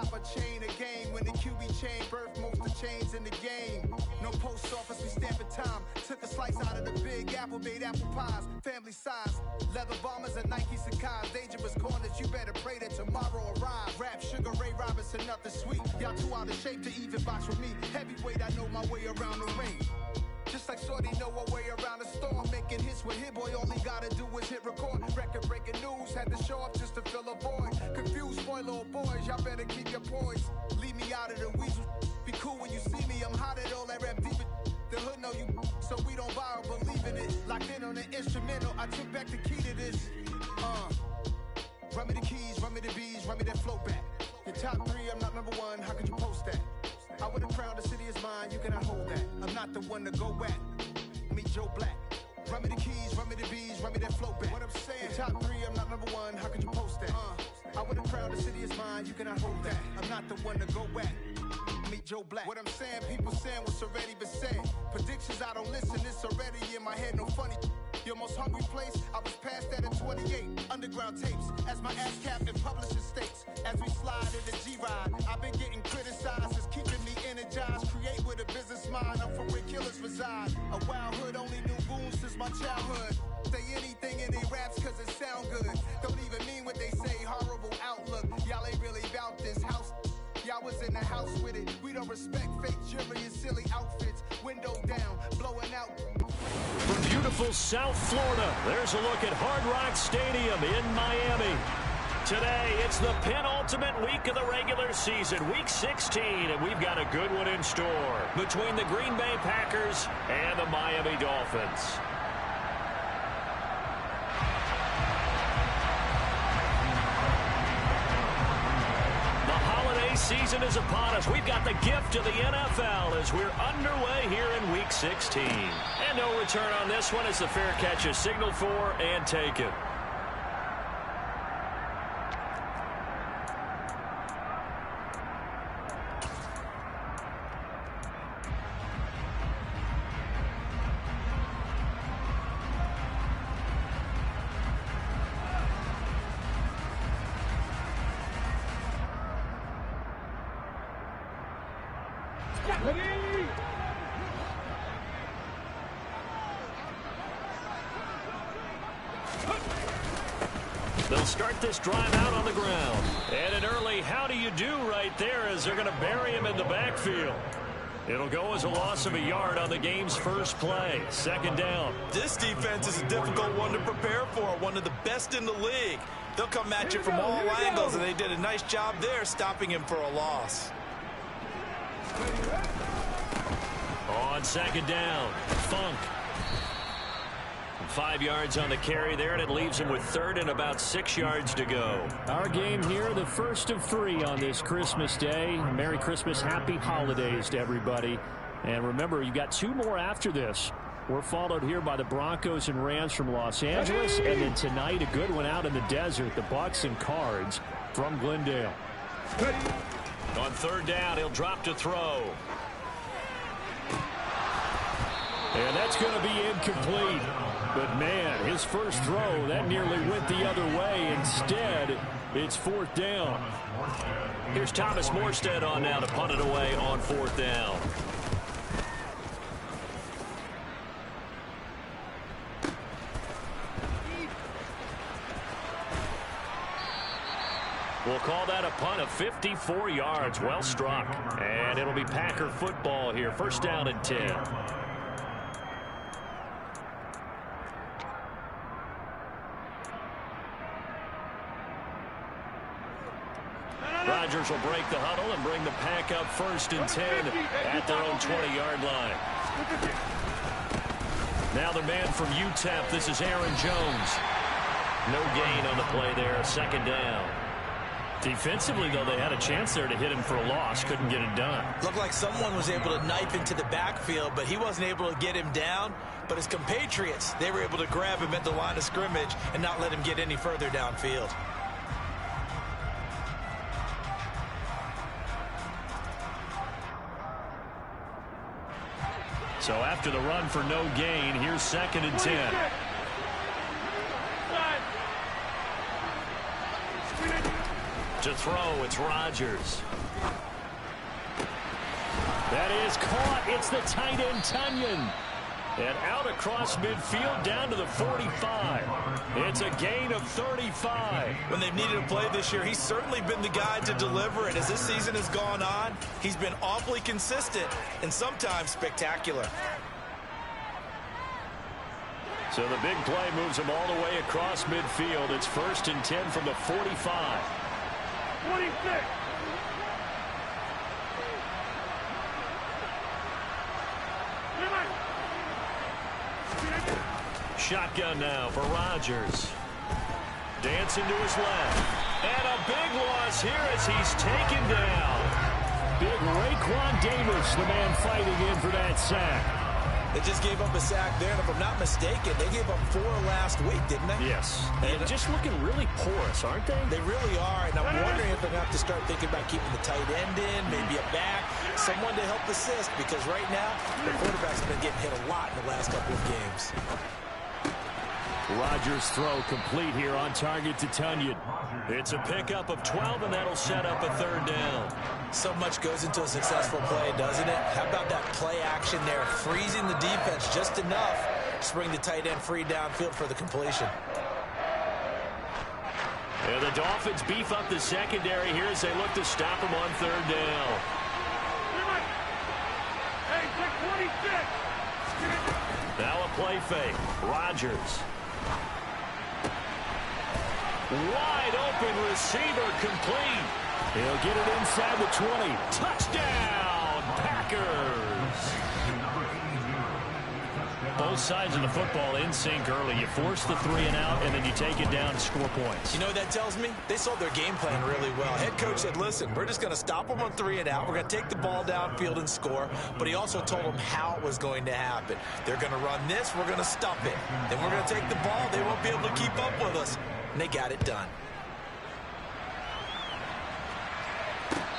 cop a chain of game. When the QB chain birthed most of the chains in the game. No post office, we stamping time. Took a slice out of the big apple, made apple pies. Family size, leather bombers and Nike Sacai's. Dangerous corners, you better pray that tomorrow arrives. Rap, Sugar Ray Robinson, nothing sweet. Y'all too out of shape to even box with me. Heavyweight, I know my way around the ring. Just like Shorty know her way around the storm. Making hits with Hit Boy, all he gotta do is hit record. Record breaking news, had to show up just to fill a void. Confused, spoiled little boys, y'all better keep your poise. Leave me out of the weasel. Be cool when you see me, I'm hot at all that rap deep. The hood know you, so we don't borrow, believe in it. Locked in on the instrumental, I took back the key to this. Run me the keys, run me the bees, run me that flow back. Your top three, I'm not number one, how could you post that? I would have crowned the city is mine, you cannot hold that. I'm not the one to go back. Meet Joe Black. Run me the keys, run me the bees, run me that flow back. What I'm saying, your top three, I'm not number one, how could you post that? I would have crowned the city is mine, you cannot hold that. I'm not the one to go back. Meet Joe Black. What I'm saying, people saying what's already been said. Predictions, I don't listen, it's already in my head, no funny. Your most hungry place, I was past that at 28. Underground tapes, as my ass cap in publishing states. As we slide in the G-Ride, I've been getting criticized, it's keeping me energized. Create with a business mind, I'm from where killers reside. A wild hood, only knew goons since my childhood. Say anything in they raps cause it sound good. Don't even mean what they say, horrible outlook. Y'all ain't really about this house. Y'all was in the house with it. We don't respect fake jewelry and silly outfits. Window down, blowing out. From beautiful South Florida, there's a look at Hard Rock Stadium in Miami. Today, it's the penultimate week of the regular season, week 16, and we've got a good one in store between the Green Bay Packers and the Miami Dolphins. Season is upon us. We've got the gift of the NFL as we're underway here in Week 16. And no return on this one as the fair catch is signaled for and taken. They'll start this drive out on the ground. And an early how do you do right there as they're going to bury him in the backfield. It'll go as a loss of a yard on the game's first play. Second down. This defense is a difficult one to prepare for, one of the best in the league. They'll come at you from all angles, and they did a nice job there stopping him for a loss. On second down, Funk. 5 yards on the carry there, and it leaves him with third and about 6 yards to go. Our game here, the first of 3 on this Christmas Day. Merry Christmas, happy holidays to everybody. And remember, you got 2 more after this. We're followed here by the Broncos and Rams from Los Angeles. And then tonight, a good one out in the desert, the Bucks and Cards from Glendale. On third down, he'll drop to throw. And that's going to be incomplete. But, man, his first throw, that nearly went the other way. Instead, it's fourth down. Here's Thomas Morstead on now to punt it away on fourth down. We'll call that a punt of 54 yards. Well struck. And it'll be Packer football here. First down and 10. Rodgers will break the huddle and bring the Pack up first and 10 at their own 20-yard line. Now the man from UTEP, this is Aaron Jones. No gain on the play there, second down. Defensively, though, they had a chance there to hit him for a loss. Couldn't get it done. Looked like someone was able to knife into the backfield, but he wasn't able to get him down. But his compatriots, they were able to grab him at the line of scrimmage and not let him get any further downfield. So after the run for no gain, here's second and 10. To throw, it's Rodgers. That is caught. It's the tight end, Tunyon. And out across midfield down to the 45. It's a gain of 35. When they've needed a play this year, he's certainly been the guy to deliver it. As this season has gone on, he's been awfully consistent and sometimes spectacular. So the big play moves him all the way across midfield. It's 1st and 10 from the 45. 26. Shotgun now for Rodgers. Dancing to his left. And a big loss here as he's taken down. Big Raekwon Davis, the man fighting in for that sack. They just gave up a sack there, and if I'm not mistaken, they gave up 4 last week, didn't they? Yes. And just looking really porous, aren't they? They really are, and I'm wondering if they're going to have to start thinking about keeping the tight end in, maybe a back, someone to help assist, because right now, the quarterback's been getting hit a lot in the last couple of games. Rodgers' throw complete here on target to Tunyon. It's a pickup of 12, and that'll set up a 3rd down. So much goes into a successful play, doesn't it? How about that play action there, freezing the defense just enough to bring the tight end free downfield for the completion. And the Dolphins beef up the secondary here as they look to stop him on 3rd down. Hey, 26. Now a play fake. Rodgers. Wide open receiver complete. He'll get it inside the 20. Touchdown, Packers. Both sides of the football in sync early. You force the 3 and out, and then you take it down to score points. You know what that tells me? They sold their game plan really well. Head coach said, listen, we're just going to stop them on 3 and out. We're going to take the ball downfield and score. But he also told them how it was going to happen. They're going to run this. We're going to stop it. Then we're going to take the ball. They won't be able to keep up with us. And they got it done.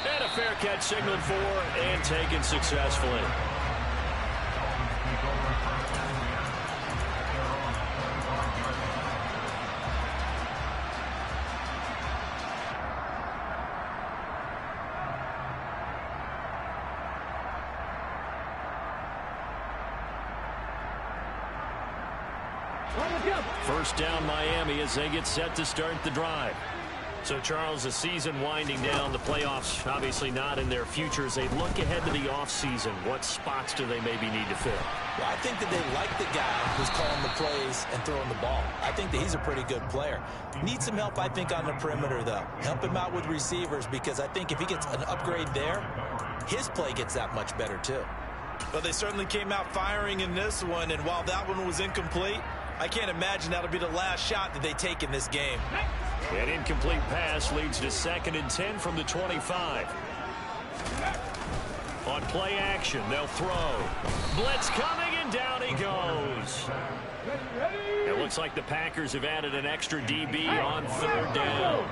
And a fair catch signaled for and taken successfully. First down Miami as they get set to start the drive. So, Charles, the season winding down, the playoffs obviously not in their future. As they look ahead to the offseason, what spots do they maybe need to fill? Well, I think that they like the guy who's calling the plays and throwing the ball. I think that he's a pretty good player. Needs some help, I think, on the perimeter, though. Help him out with receivers, because I think if he gets an upgrade there, his play gets that much better, too. But they certainly came out firing in this one, and while that one was incomplete, I can't imagine that'll be the last shot that they take in this game. An incomplete pass leads to 2nd and 10 from the 25. On play action, they'll throw. Blitz coming, and down he goes. It looks like the Packers have added an extra DB on 3rd down.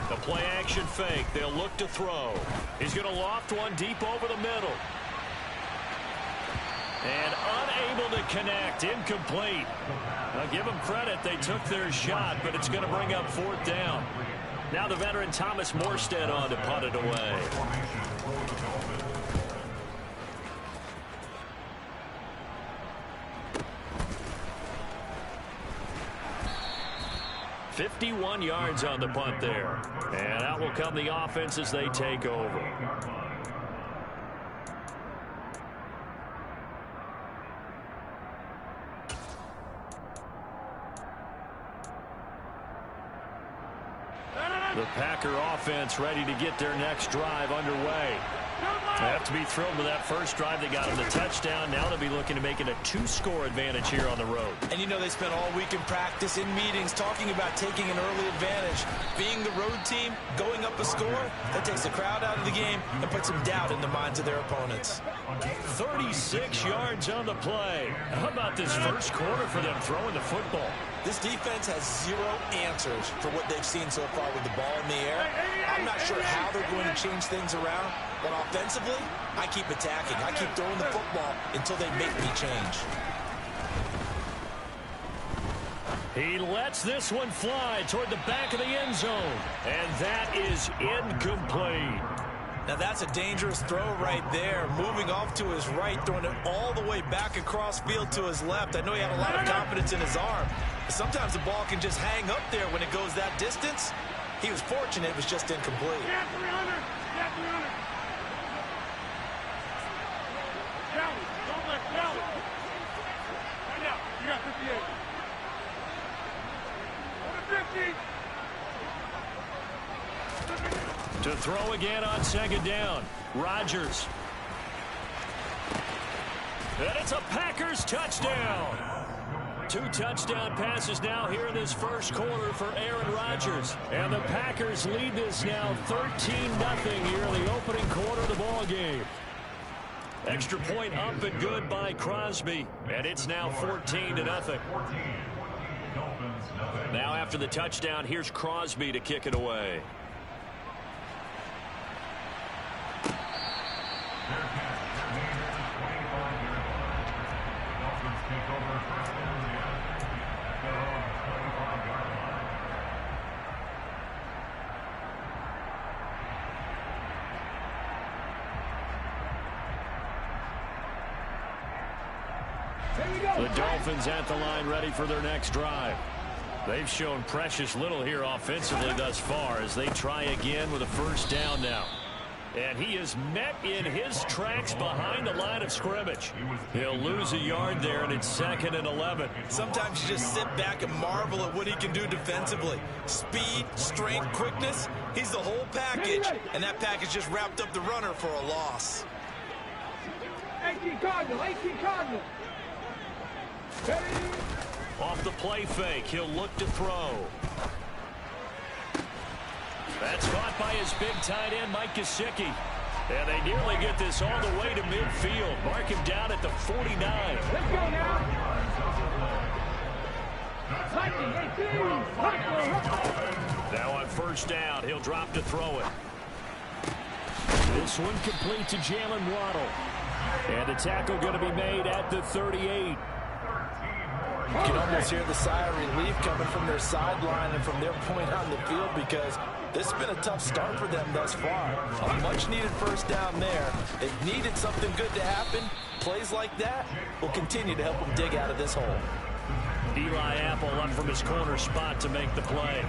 The play action fake. They'll look to throw. He's going to loft one deep over the middle. And unable to connect. Incomplete. I'll give them credit. They took their shot, but it's going to bring up 4th down. Now the veteran Thomas Morstead on to punt it away. .51 yards on the punt there. And out will come the offense as they take over. The Packer offense ready to get their next drive underway. They have to be thrilled with that first drive. They got them the touchdown. Now they'll be looking to make it a 2-score advantage here on the road. And you know, they spent all week in practice, in meetings, talking about taking an early advantage. Being the road team, going up a score, that takes the crowd out of the game and puts some doubt in the minds of their opponents. 36 yards on the play. How about this first quarter for them throwing the football? This defense has 0 answers for what they've seen so far with the ball in the air. I'm not sure how they're going to change things around, but offensively, I keep attacking. I keep throwing the football until they make me change. He lets this one fly toward the back of the end zone. And that is incomplete. Now that's a dangerous throw right there. Moving off to his right, throwing it all the way back across field to his left. I know he had a lot of confidence in his arm. But sometimes the ball can just hang up there when it goes that distance. He was fortunate it was just incomplete. Yeah, 300. Yeah, 300. Down. Don't let down. Right now. You got 58. To throw again on second down. Rodgers. And it's a Packers touchdown. 2 touchdown passes now here in this first quarter for Aaron Rodgers. And the Packers lead this now 13-0 here in the opening quarter of the ball game. Extra point up and good by Crosby. And it's now 14-0. Now after the touchdown, here's Crosby to kick it away. The Dolphins at the line ready for their next drive. They've shown precious little here offensively thus far as they try again with a first down now. And he is met in his tracks behind the line of scrimmage. He'll lose a yard there, and it's 2nd and 11. Sometimes you just sit back and marvel at what he can do defensively. Speed, strength, quickness. He's the whole package. And that package just wrapped up the runner for a loss. 18 Cardinal. Off the play fake, he'll look to throw. That's caught by his big tight end, Mike Gesicki. And they nearly get this all the way to midfield. Mark him down at the 49. Let's go now. Now on first down, he'll drop to throw it. This one complete to Jalen Waddle. And the tackle going to be made at the 38. You can almost hear the sigh of relief coming from their sideline and from their point on the field because this has been a tough start for them thus far. A much-needed first down there. They've needed something good to happen. Plays like that will continue to help them dig out of this hole. Eli Apple up from his corner spot to make the play.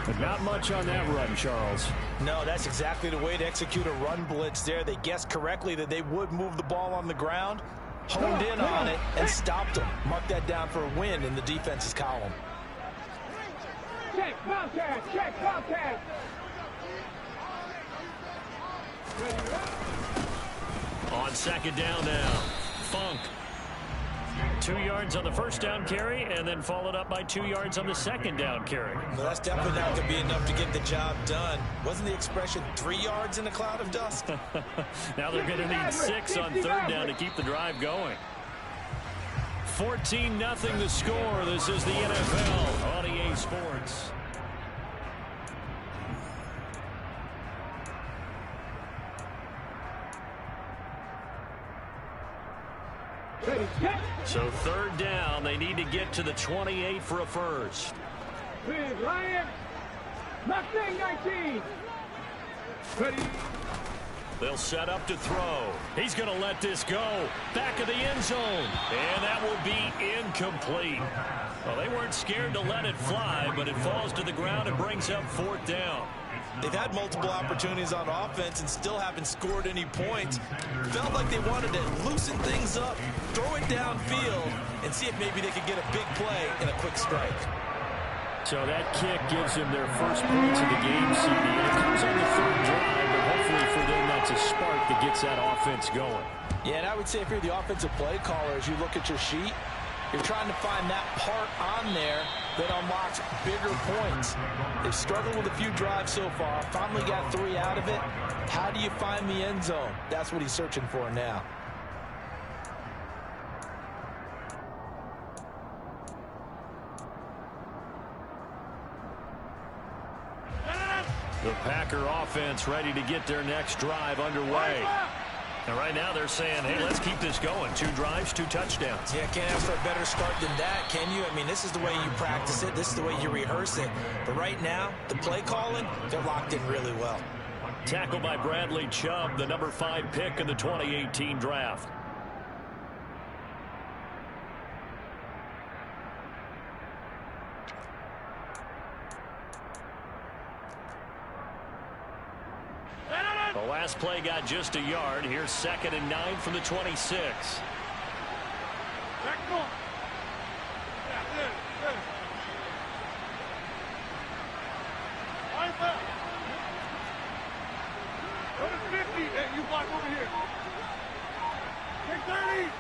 But not much on that run, Charles. No, that's exactly the way to execute a run blitz there. They guessed correctly that they would move the ball on the ground, honed in on it, and stopped them. Mark that down for a win in the defense's column. Check, Bobcat. Check, Bobcat. On second down now, Funk. 2 yards on the first down carry, and then followed up by 2 yards on the second down carry. Well, that's definitely not going to be enough to get the job done. Wasn't the expression 3 yards in a cloud of dust? Now they're going to need 6 on third down to keep the drive going. 14-0 the score. This is the NFL on EA Sports. So third down, they need to get to the 28 for a first. Big Lion. Mustang 19. Ready. They'll set up to throw. He's going to let this go. Back of the end zone. And that will be incomplete. Well, they weren't scared to let it fly, but it falls to the ground and brings up fourth down. They've had multiple opportunities on offense and still haven't scored any points. Felt like they wanted to loosen things up, throw it downfield, and see if maybe they could get a big play and a quick strike. So that kick gives them their first points of the game, CD. And it comes on the third drive, but hopefully for them that's a spark that gets that offense going. Yeah, and I would say if you're the offensive play caller, as you look at your sheet, you're trying to find that part on there that unlocks bigger points. They've struggled with a few drives so far, finally got 3 out of it. How do you find the end zone? That's what he's searching for now. The Packer offense ready to get their next drive underway. And right now they're saying, hey, let's keep this going. 2 drives, 2 touchdowns. Yeah, can't ask for a better start than that, can you? I mean, this is the way you practice it. This is the way you rehearse it. But right now, the play calling, they're locked in really well. Tackled by Bradley Chubb, the number 5 pick in the 2018 draft. The last play got just a yard. Here's 2nd and 9 from the 26. Go to 50. Hey, you block over here. Take 30.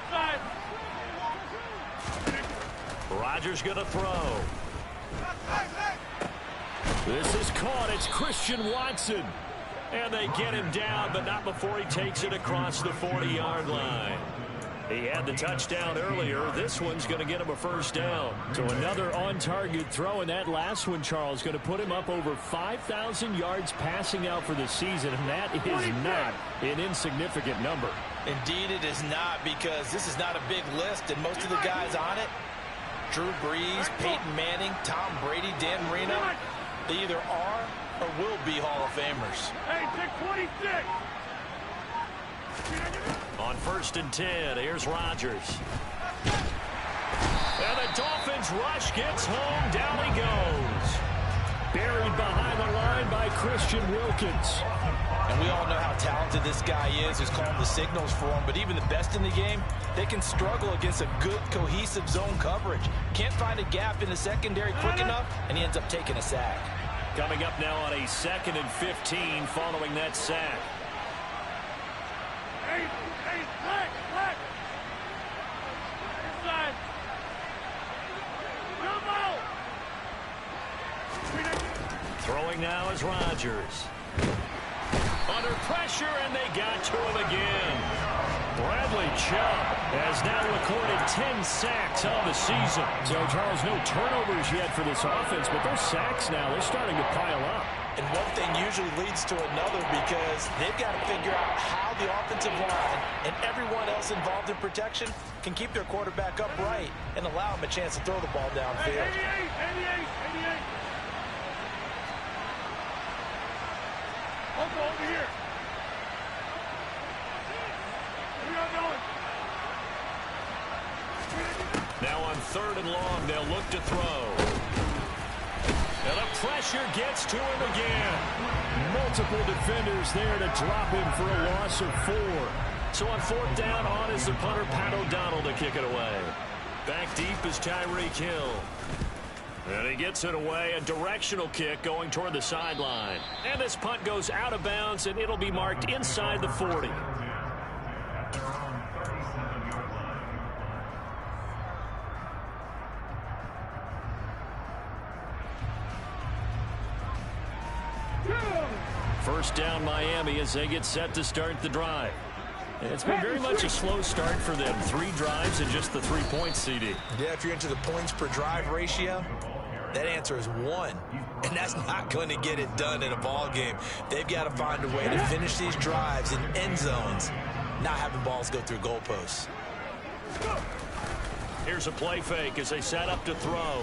Inside. Rodgers going to throw. This is caught. It's Christian Watson. And they get him down, but not before he takes it across the 40-yard line. He had the touchdown earlier. This one's going to get him a first down. So another on-target throw, and that last one, Charles, going to put him up over 5,000 yards passing out for the season, and that is not an insignificant number. Indeed it is not, because this is not a big list, and most of the guys on it, Drew Brees, Peyton Manning, Tom Brady, Dan Marino, they either are or will be Hall of Famers. Hey, take 26. On 1st and 10, here's Rodgers. And the Dolphins rush gets home. Down he goes. Buried behind the line by Christian Wilkins. And we all know how talented this guy is, who's calling the signals for him. But even the best in the game, they can struggle against a good, cohesive zone coverage. Can't find a gap in the secondary quick enough, and he ends up taking a sack. Coming up now on a 2nd and 15 following that sack. Hey, black. Inside. Come out. Throwing now is Rodgers. Under pressure, and they got to him again. Bradley Chubb has now recorded 10 sacks on the season. So, Charles, no turnovers yet for this offense, but those sacks now, they're starting to pile up. And one thing usually leads to another, because they've got to figure out how the offensive line and everyone else involved in protection can keep their quarterback upright and allow him a chance to throw the ball downfield. Hey, 88. Over here. Where y'all going? Now on 3rd and long, they'll look to throw. And the pressure gets to him again. Multiple defenders there to drop him for a loss of 4. So on 4th down, on is the punter, Pat O'Donnell, to kick it away. Back deep is Tyreek Hill. And he gets it away, a directional kick going toward the sideline. And this punt goes out of bounds, and it'll be marked inside the 40. First down Miami as they get set to start the drive. It's been very much a slow start for them. 3 drives and just the 3 points, CD. Yeah, if you're into the points per drive ratio, that answer is 1. And that's not going to get it done in a ball game. They've got to find a way to finish these drives in end zones, not having balls go through goalposts. Here's a play fake as they set up to throw.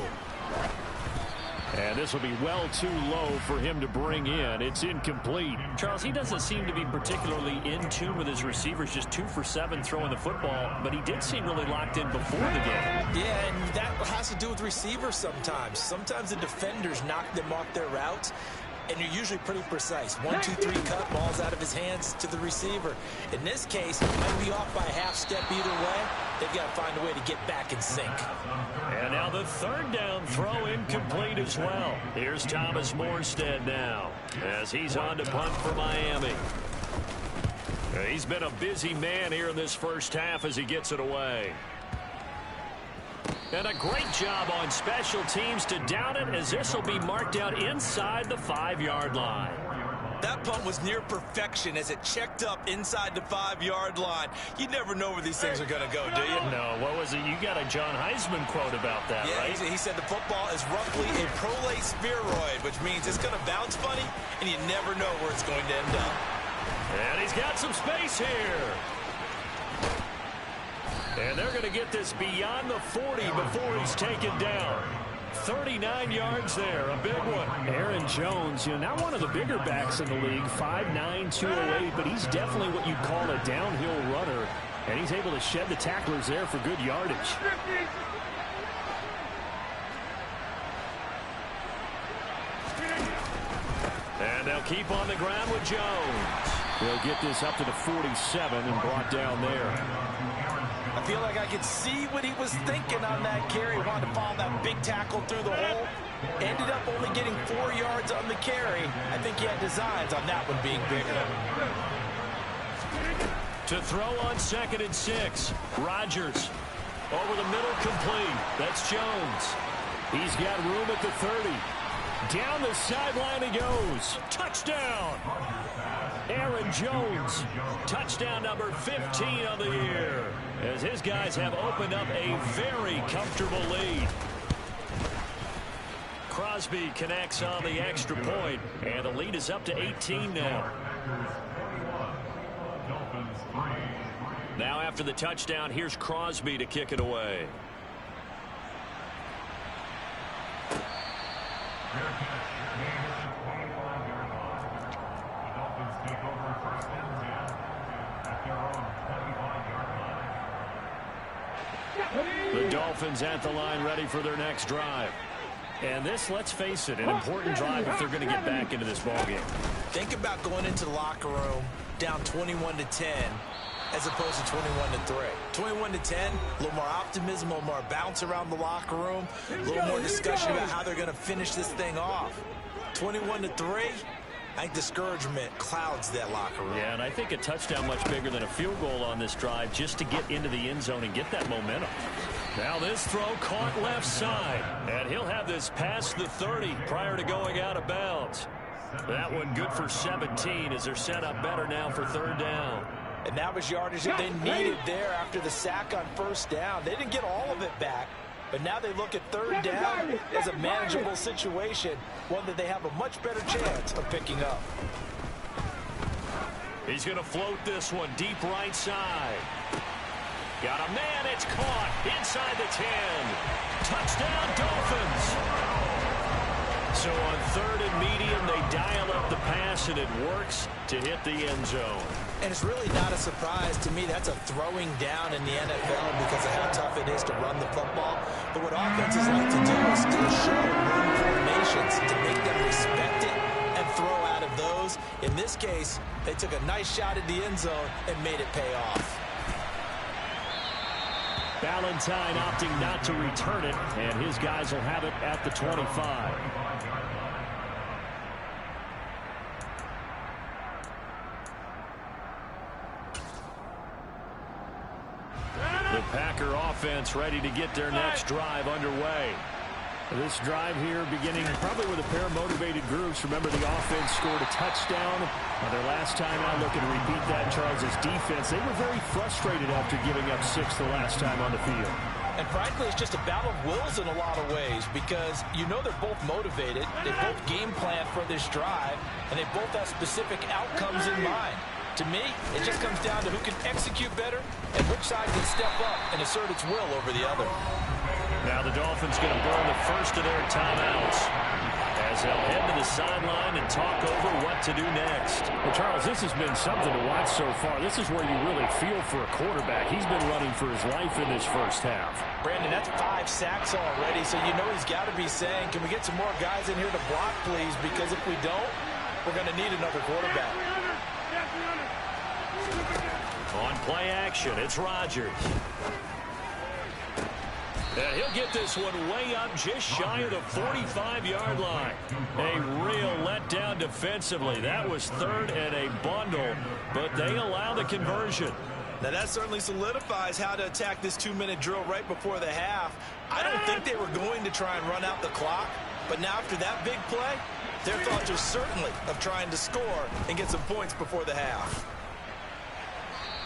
And this will be well too low for him to bring in. It's incomplete. Charles, he doesn't seem to be particularly in tune with his receivers, just 2 for 7 throwing the football, but he did seem really locked in before the game. Yeah, and that has to do with receivers sometimes. Sometimes the defenders knock them off their routes, and you're usually pretty precise. 1, 2, 3 cut, balls out of his hands to the receiver. In this case, it might be off by a half step either way. They've got to find a way to get back in sync. And now the 3rd down throw incomplete as well. Here's Thomas Morstead now as he's on to punt for Miami. He's been a busy man here in this first half as he gets it away. And a great job on special teams to down it, as this will be marked out inside the 5-yard line. That punt was near perfection as it checked up inside the 5-yard line. You never know where these things are going to go, do you? No, what was it? You got a John Heisman quote about that, yeah, right? He said the football is roughly a prolate spheroid, which means it's going to bounce funny, and you never know where it's going to end up. And he's got some space here. And they're going to get this beyond the 40 before he's taken down. 39 yards there, a big one. Aaron Jones, not one of the bigger backs in the league, 5'9", 208, but he's definitely what you'd call a downhill runner, and he's able to shed the tacklers there for good yardage. And they'll keep on the ground with Jones. They'll get this up to the 47 and brought down there. I feel like I could see what he was thinking on that carry. Wanted to follow that big tackle through the hole. Ended up only getting 4 yards on the carry. I think he had designs on that one being bigger. To throw on 2nd and 6. Rodgers over the middle, complete. That's Jones. He's got room at the 30. Down the sideline he goes. Touchdown. Aaron Jones. Touchdown number 15 of the year, as his guys have opened up a very comfortable lead. Crosby connects on the extra point, and the lead is up to 18 now. Now after the touchdown, here's Crosby to kick it away. The Dolphins at the line, ready for their next drive. And this, let's face it, an important drive if they're going to get back into this ballgame. Think about going into the locker room down 21-10 as opposed to 21-3. 21-10, a little more optimism, a little more bounce around the locker room, a little more discussion about how they're going to finish this thing off. 21-3, I think discouragement clouds that locker room. Yeah, and I think a touchdown much bigger than a field goal on this drive just to get into the end zone and get that momentum. Now this throw caught left side, and he'll have this past the 30 prior to going out of bounds. That one good for 17 as they're set up better now for 3rd down. And that was yardage that they needed there after the sack on 1st down. They didn't get all of it back, but now they look at 3rd down as a manageable situation, one that they have a much better chance of picking up. He's going to float this one deep right side. Got a man, it's caught inside the 10. Touchdown, Dolphins. So on 3rd and medium, they dial up the pass, and it works to hit the end zone. And it's really not a surprise to me. That's a throwing down in the NFL because of how tough it is to run the football. But what offenses like to do is still show run formations to make them respect it and throw out of those. In this case, they took a nice shot at the end zone and made it pay off. Valentine opting not to return it, and his guys will have it at the 25. The Packer offense ready to get their next drive underway. This drive here beginning probably with a pair of motivated groups. Remember, the offense scored a touchdown. Their last time out, looking to repeat that. Charles's defense, they were very frustrated after giving up 6 the last time on the field. And frankly, it's just a battle of wills in a lot of ways because they're both motivated. They both game plan for this drive, and they both have specific outcomes in mind. To me, it just comes down to who can execute better and which side can step up and assert its will over the other. Now the Dolphins going to burn the first of their timeouts as they'll head to the sideline and talk over what to do next. Well, Charles, this has been something to watch so far. This is where you really feel for a quarterback. He's been running for his life in this first half. Brandon, that's 5 sacks already, so he's got to be saying, can we get some more guys in here to block, please? Because if we don't, we're going to need another quarterback. On play action, it's Rodgers. And he'll get this one way up just shy of the 45-yard line. A real letdown defensively. That was 3rd and a bundle, but they allow the conversion. Now that certainly solidifies how to attack this 2-minute drill right before the half. I don't think they were going to try and run out the clock, but now after that big play, Their thoughts are certainly of trying to score and get some points before the half.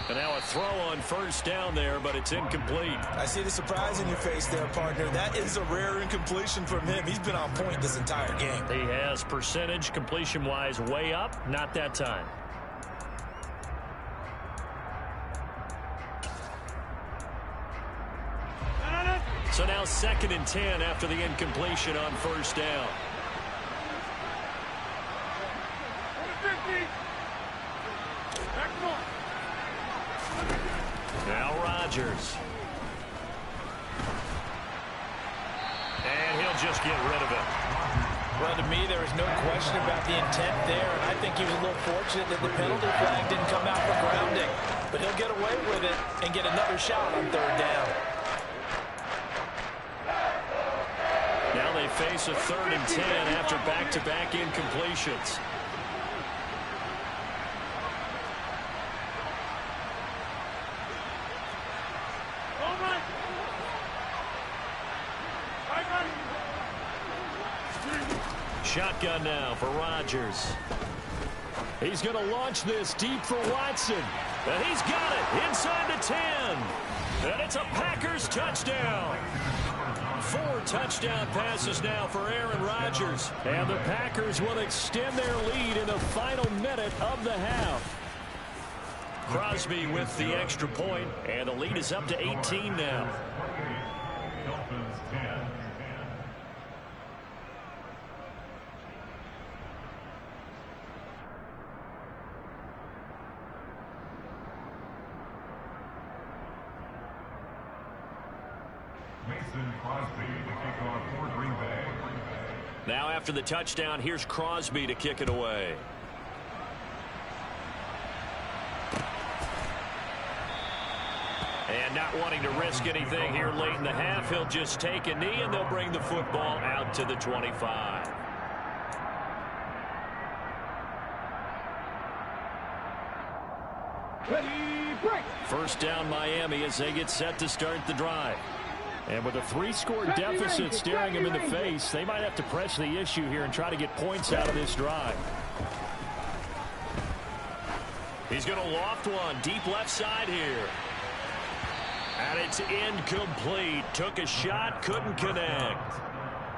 And now a throw on first down there, but it's incomplete. I see the surprise in your face there, partner. That is a rare incompletion from him. He's been on point this entire game. He has percentage completion-wise way up, not that time. So now 2nd and 10 after the incompletion on first down. Now Rodgers. And he'll just get rid of it. Well, to me, there is no question about the intent there, and I think he was a little fortunate that the penalty flag didn't come out for grounding. But he'll get away with it and get another shot on 3rd down. Now they face a 3rd and 10 after back-to-back incompletions. Shotgun now for Rodgers. He's going to launch this deep for Watson. And he's got it inside the 10. And it's a Packers touchdown. 4 touchdown passes now for Aaron Rodgers. And the Packers will extend their lead in the final minute of the half. Crosby with the extra point, and the lead is up to 18 now. Now after the touchdown, here's Crosby to kick it away. And not wanting to risk anything here late in the half, he'll just take a knee and they'll bring the football out to the 25. Ready, break. First down Miami as they get set to start the drive. And with a 3-score deficit staring him in the face, they might have to press the issue here and try to get points out of this drive. He's going to loft one deep left side here. And it's incomplete. Took a shot, couldn't connect.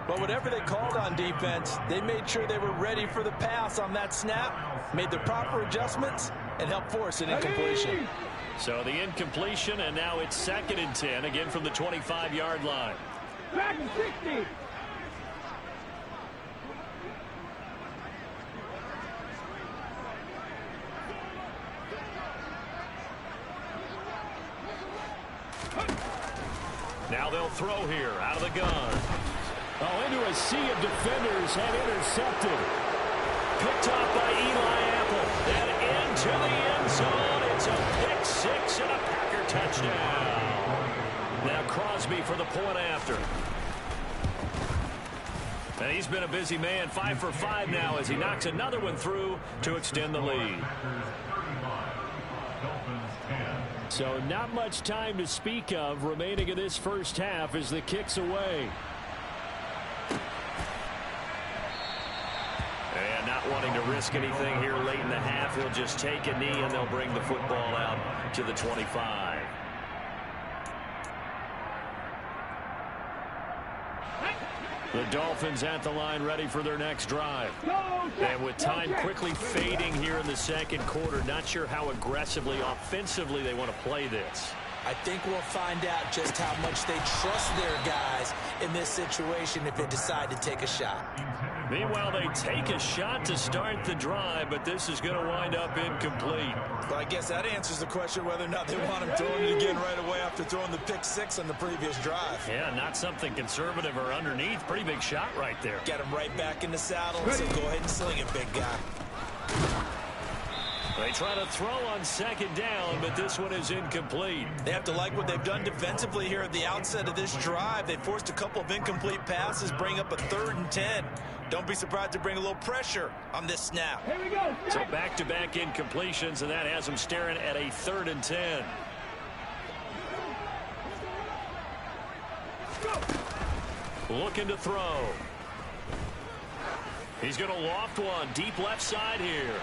But whatever they called on defense, they made sure they were ready for the pass on that snap, made the proper adjustments, and helped force an incompletion. So the incompletion, and now it's 2nd and 10, again from the 25-yard line. Back 60. Now they'll throw here out of the gun. Oh, into a sea of defenders and intercepted. Picked off by Eli Apple. And into the end zone. It's a pick six and a Packer touchdown. Now Crosby for the point after. And he's been a busy man, 5 for 5 now as he knocks another one through to extend the lead. So not much time to speak of remaining in this first half as the kick's away. And not wanting to risk anything here late in the half, he'll just take a knee and they'll bring the football out to the 25. The Dolphins at the line ready for their next drive. And with time quickly fading here in the second quarter, not sure how aggressively, offensively they want to play this. I think we'll find out just how much they trust their guys in this situation if they decide to take a shot. Meanwhile, they take a shot to start the drive, but this is going to wind up incomplete. Well, I guess that answers the question whether or not they want him throwing it again right away after throwing the pick six on the previous drive. Yeah, not something conservative or underneath. Pretty big shot right there. Get him right back in the saddle and say, go ahead and sling it, big guy. They try to throw on second down, but this one is incomplete. They have to like what they've done defensively here at the outset of this drive. They forced a couple of incomplete passes, bring up a 3rd and 10. Don't be surprised to bring a little pressure on this snap. Here we go. So back-to-back incompletions, and that has them staring at a 3rd and 10. Looking to throw. He's going to loft one deep left side here.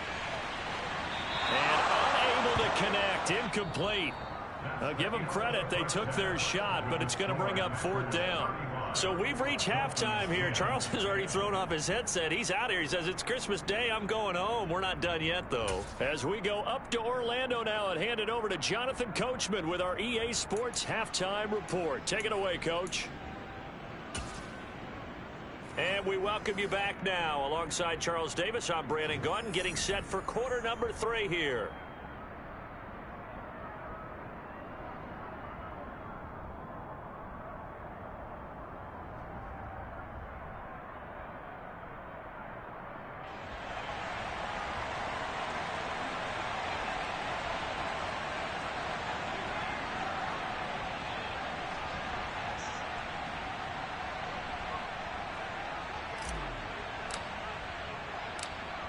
And unable to connect. Incomplete. I'll give them credit. They took their shot, but it's going to bring up 4th down. So we've reached halftime here. Charles has already thrown off his headset. He's out here. He says, it's Christmas Day. I'm going home. We're not done yet, though. As we go up to Orlando now and hand it over to Jonathan Coachman with our EA Sports Halftime Report. Take it away, Coach. And we welcome you back now. Alongside Charles Davis, I'm Brandon Gaudin, getting set for quarter number 3 here.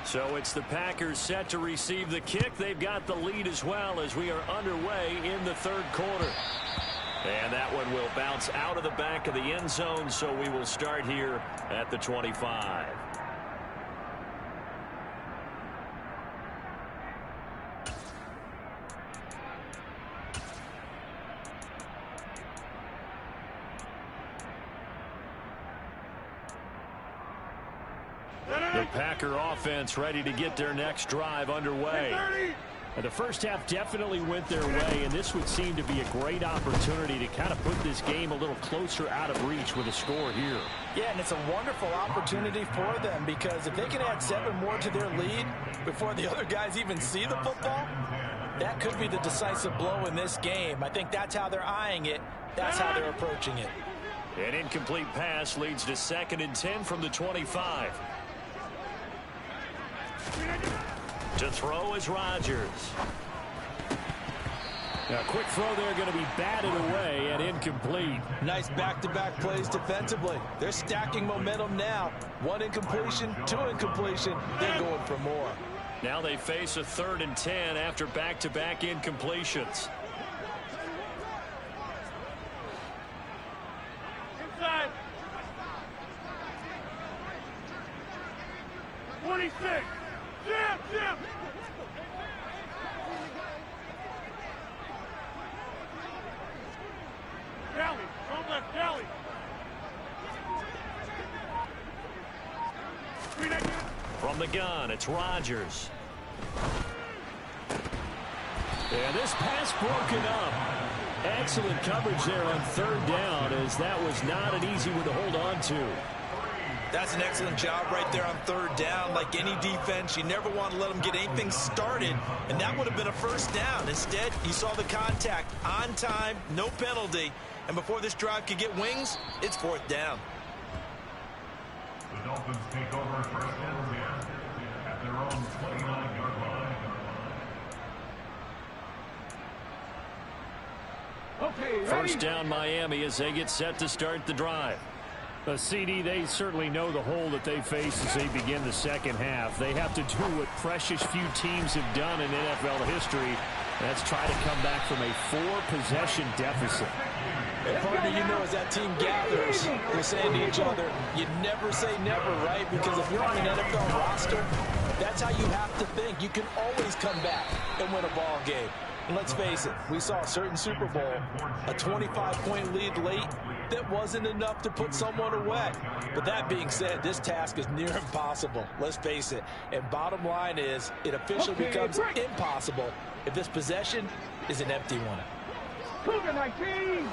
So it's the Packers set to receive the kick. They've got the lead as well as we are underway in the 3rd quarter. And that one will bounce out of the back of the end zone, so we will start here at the 25. The Packer offense ready to get their next drive underway. And the first half definitely went their way, and this would seem to be a great opportunity to kind of put this game a little closer out of reach with a score here. Yeah, and it's a wonderful opportunity for them because if they can add 7 more to their lead before the other guys even see the football, that could be the decisive blow in this game. I think that's how they're eyeing it. That's how they're approaching it. An incomplete pass leads to 2nd and 10 from the 25. To throw is Rodgers. Now, a quick throw there going to be batted away and incomplete. Nice back-to-back plays defensively. They're stacking momentum now. 1 incompletion, 2 incompletion. They're going for more. Now they face a 3rd and 10 after back-to-back incompletions. Inside. 26. Jim. Kelly, don't let Kelly. From the gun, it's Rodgers. And this pass broken up. Excellent coverage there on 3rd down, as that was not an easy one to hold on to. That's an excellent job right there on 3rd down. Like any defense, you never want to let them get anything started, and that would have been a 1st down. Instead, you saw the contact on time, no penalty, and before this drive could get wings, it's 4th down. The Dolphins take over 1st and 10 at their own 29-yard line. Okay, ready? 1st down Miami as they get set to start the drive. CD, they certainly know the hole that they face as they begin the 2nd half. They have to do what precious few teams have done in NFL history. That's try to come back from a 4-possession deficit. And partner, you know, as that team gathers, we're saying to each other, you never say never, right? Because if you're on an NFL roster, that's how you have to think. You can always come back and win a ball game. And let's face it, we saw a certain Super Bowl, a 25-point lead late, that wasn't enough to put someone away. But that being said, this task is near impossible. Let's face it. And bottom line is, it officially becomes impossible if this possession is an empty one. Cougar 19.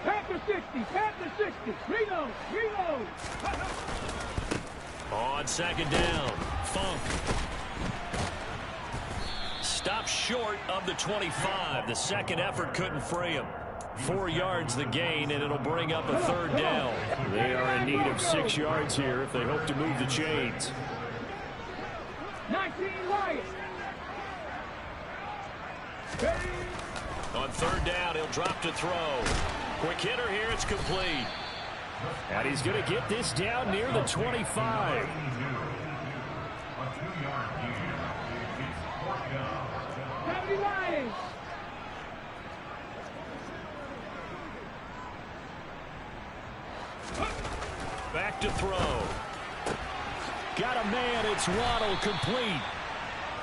Panther 60. Panther 60. Reload. On 2nd down, Funk. Stopped short of the 25. The 2nd effort couldn't free him. 4 yards the gain, and it'll bring up a 3rd down. They are in need of 6 yards here if they hope to move the chains. 19 Wyatt. On 3rd down, he'll drop to throw. Quick hitter here, it's complete. And he's going to get this down near the 25. A 2-yard gain. It's 4th down. 79. Back to throw. Got a man. It's Waddle, complete.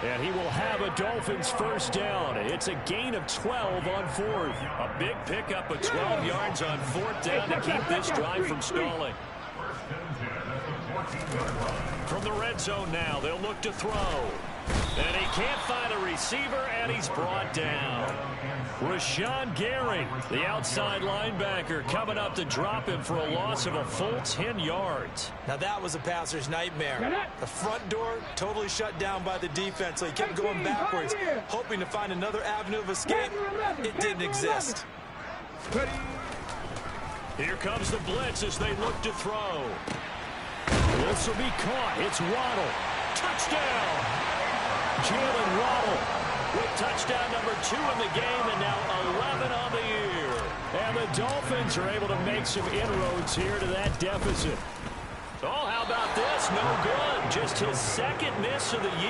And he will have a Dolphins first down. It's a gain of 12 on fourth. A big pickup of 12 yards on fourth down to keep this drive from stalling. From the red zone now, they'll look to throw. And he can't find a receiver, and he's brought down. Rashawn Gary, the outside linebacker, coming up to drop him for a loss of a full 10 yards. Now that was a passer's nightmare. The front door totally shut down by the defense, so he kept going backwards, hoping to find another avenue of escape. It didn't exist. Here comes the blitz as they look to throw. This will be caught. It's Waddle. Touchdown! Jalen Waddle with touchdown number 2 in the game, and now 11 on the year. And the Dolphins are able to make some inroads here to that deficit. Oh, how about this? No good. Just his second miss of the year.